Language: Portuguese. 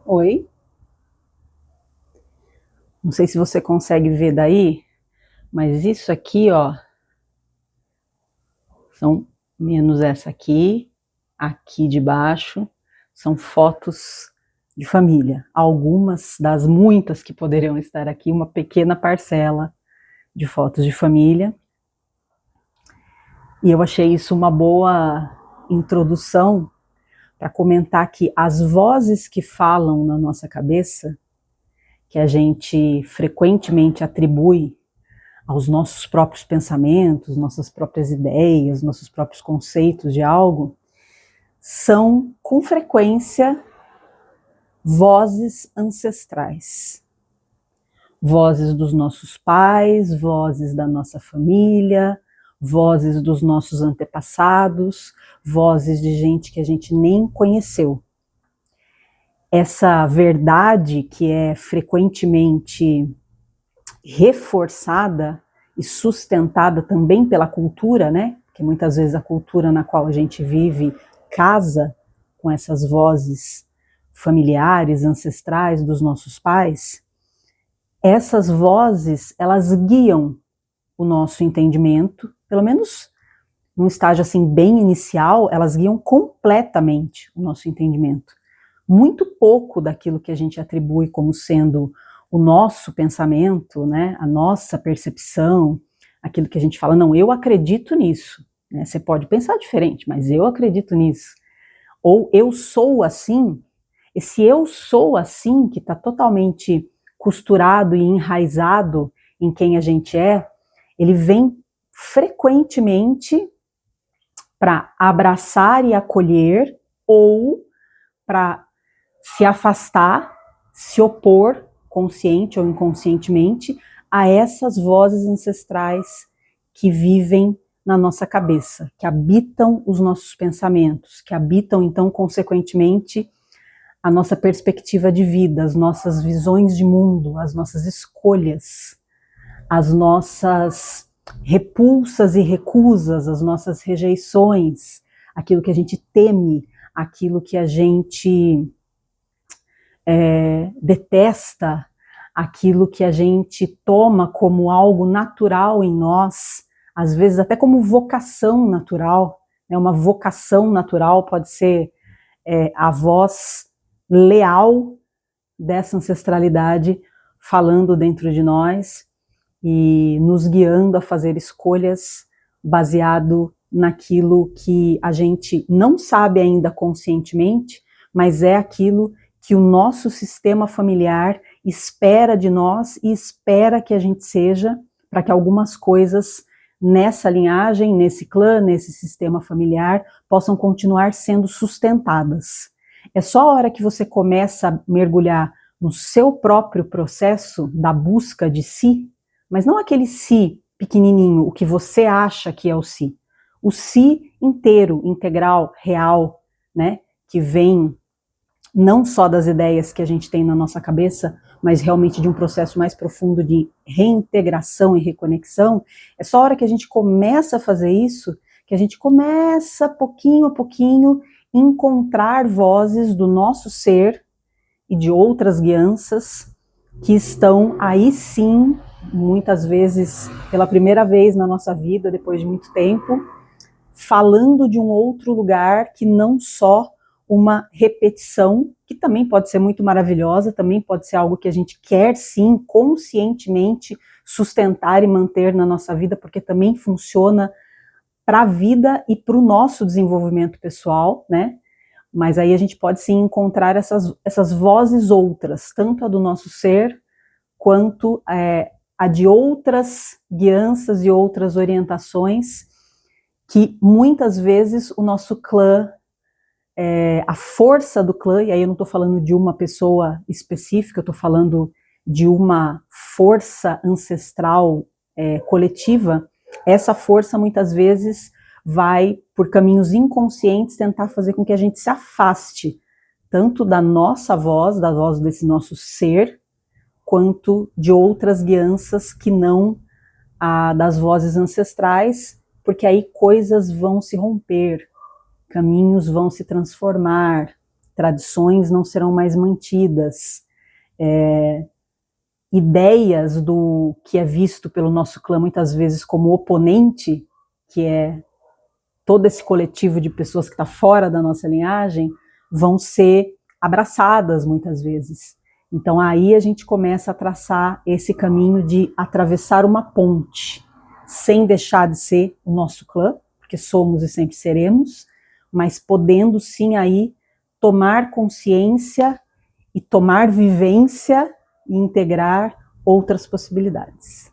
Oi, não sei se você consegue ver daí, mas isso aqui, ó, são menos essa aqui, aqui de baixo, são fotos de família. Algumas das muitas que poderiam estar aqui, uma pequena parcela de fotos de família. E eu achei isso uma boa introdução para comentar que as vozes que falam na nossa cabeça, que a gente frequentemente atribui aos nossos próprios pensamentos, nossas próprias ideias, nossos próprios conceitos de algo, são com frequência vozes ancestrais. Vozes dos nossos pais, vozes da nossa família, vozes dos nossos antepassados, vozes de gente que a gente nem conheceu. Essa verdade que é frequentemente reforçada e sustentada também pela cultura, né? Porque muitas vezes a cultura na qual a gente vive casa com essas vozes familiares, ancestrais dos nossos pais. Essas vozes, elas guiam o nosso entendimento, pelo menos num estágio assim bem inicial, elas guiam completamente o nosso entendimento. Muito pouco daquilo que a gente atribui como sendo o nosso pensamento, né, a nossa percepção, aquilo que a gente fala, não, eu acredito nisso. Né? Você pode pensar diferente, mas eu acredito nisso. Ou eu sou assim. Esse eu sou assim, que está totalmente costurado e enraizado em quem a gente é, ele vem frequentemente para abraçar e acolher ou para se afastar, se opor, consciente ou inconscientemente, a essas vozes ancestrais que vivem na nossa cabeça, que habitam os nossos pensamentos, que habitam, então, consequentemente, a nossa perspectiva de vida, as nossas visões de mundo, as nossas escolhas, as nossas repulsas e recusas, as nossas rejeições, aquilo que a gente teme, aquilo que a gente detesta, aquilo que a gente toma como algo natural em nós, às vezes até como vocação natural. Né? Uma vocação natural pode ser a voz leal dessa ancestralidade falando dentro de nós e nos guiando a fazer escolhas baseado naquilo que a gente não sabe ainda conscientemente, mas é aquilo que o nosso sistema familiar espera de nós e espera que a gente seja, para que algumas coisas nessa linhagem, nesse clã, nesse sistema familiar, possam continuar sendo sustentadas. É só a hora que você começa a mergulhar no seu próprio processo da busca de si, mas não aquele si pequenininho, o que você acha que é o si inteiro, integral, real, né, que vem não só das ideias que a gente tem na nossa cabeça, mas realmente de um processo mais profundo de reintegração e reconexão. É só a hora que a gente começa a fazer isso, que a gente começa pouquinho a pouquinho encontrar vozes do nosso ser e de outras guianças que estão aí sim, muitas vezes pela primeira vez na nossa vida, depois de muito tempo, falando de um outro lugar que não só uma repetição, que também pode ser muito maravilhosa, também pode ser algo que a gente quer sim, conscientemente sustentar e manter na nossa vida, porque também funciona para a vida e para o nosso desenvolvimento pessoal, né? Mas aí a gente pode sim encontrar essas vozes outras, tanto a do nosso ser, quanto a de outras guianças e outras orientações, que muitas vezes o nosso clã, a força do clã, e aí eu não estou falando de uma pessoa específica, eu estou falando de uma força ancestral coletiva, essa força muitas vezes vai, por caminhos inconscientes, tentar fazer com que a gente se afaste tanto da nossa voz, da voz desse nosso ser, quanto de outras guianças que não a das vozes ancestrais, porque aí coisas vão se romper, caminhos vão se transformar, tradições não serão mais mantidas, ideias do que é visto pelo nosso clã muitas vezes como oponente, que é todo esse coletivo de pessoas que está fora da nossa linhagem, vão ser abraçadas muitas vezes. Então aí a gente começa a traçar esse caminho de atravessar uma ponte, sem deixar de ser o nosso clã, porque somos e sempre seremos, mas podendo sim aí tomar consciência e tomar vivência e integrar outras possibilidades.